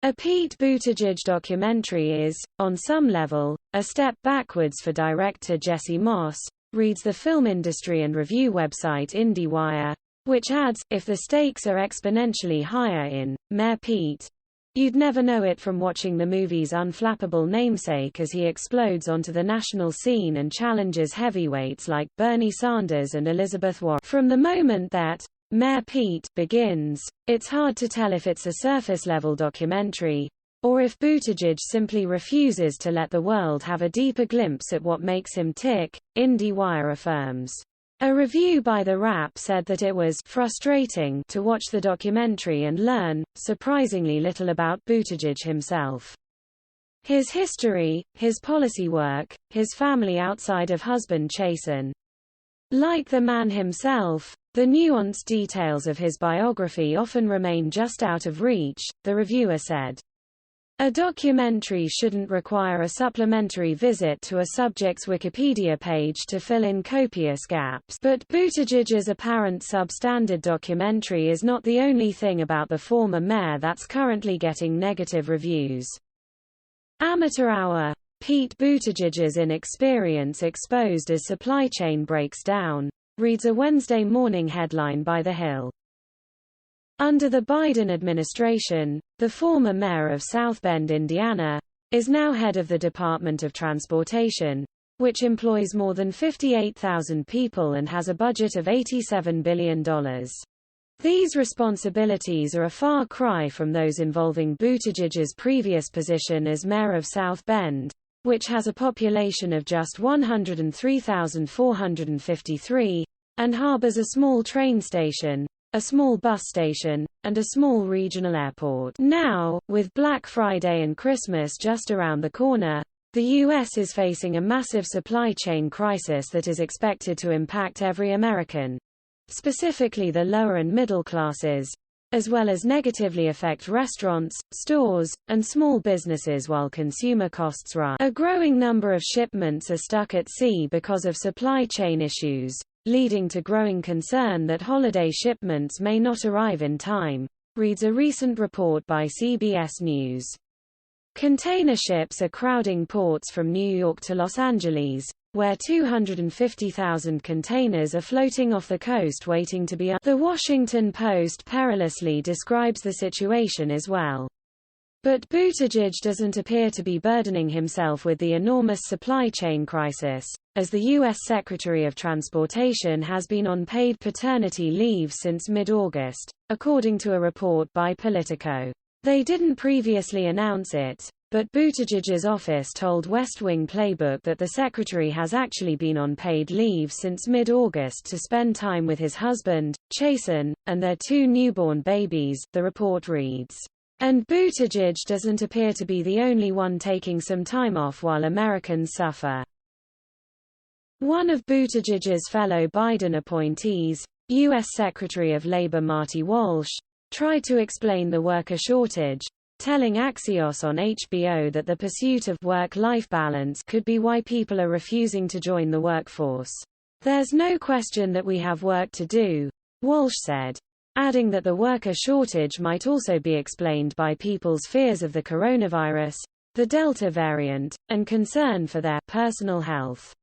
A Pete Buttigieg documentary is, on some level, a step backwards for director Jesse Moss, reads the film industry and review website IndieWire, which adds, if the stakes are exponentially higher in Mayor Pete, you'd never know it from watching the movie's unflappable namesake as he explodes onto the national scene and challenges heavyweights like Bernie Sanders and Elizabeth Warren. From the moment that Mayor Pete begins, it's hard to tell if it's a surface-level documentary, or if Buttigieg simply refuses to let the world have a deeper glimpse at what makes him tick, IndieWire affirms. A review by The Wrap said that it was frustrating to watch the documentary and learn, surprisingly little about Buttigieg himself. His history, his policy work, his family outside of husband Chasen. Like the man himself, the nuanced details of his biography often remain just out of reach, the reviewer said. A documentary shouldn't require a supplementary visit to a subject's Wikipedia page to fill in copious gaps. But Buttigieg's apparent substandard documentary is not the only thing about the former mayor that's currently getting negative reviews. Amateur Hour. Pete Buttigieg's inexperience exposed as supply chain breaks down, reads a Wednesday morning headline by The Hill. Under the Biden administration, the former mayor of South Bend, Indiana, is now head of the Department of Transportation, which employs more than 58,000 people and has a budget of $87 billion. These responsibilities are a far cry from those involving Buttigieg's previous position as mayor of South Bend, which has a population of just 103,453, and harbors a small train station, a small bus station, and a small regional airport. Now, with Black Friday and Christmas just around the corner, the U.S. is facing a massive supply chain crisis that is expected to impact every American, specifically the lower and middle classes, as well as negatively affect restaurants, stores, and small businesses while consumer costs rise. A growing number of shipments are stuck at sea because of supply chain issues, leading to growing concern that holiday shipments may not arrive in time, reads a recent report by CBS News. Container ships are crowding ports from New York to Los Angeles, where 250,000 containers are floating off the coast waiting to be. The Washington Post perilously describes the situation as well. But Buttigieg doesn't appear to be burdening himself with the enormous supply chain crisis, as the U.S. Secretary of Transportation has been on paid paternity leave since mid-August, according to a report by Politico. They didn't previously announce it, but Buttigieg's office told West Wing Playbook that the secretary has actually been on paid leave since mid-August to spend time with his husband, Chasen, and their 2 newborn babies, the report reads. And Buttigieg doesn't appear to be the only one taking some time off while Americans suffer. One of Buttigieg's fellow Biden appointees, U.S. Secretary of Labor Marty Walsh, tried to explain the worker shortage, telling Axios on HBO that the pursuit of work-life balance could be why people are refusing to join the workforce. There's no question that we have work to do, Walsh said, adding that the worker shortage might also be explained by people's fears of the coronavirus, the Delta variant, and concern for their personal health.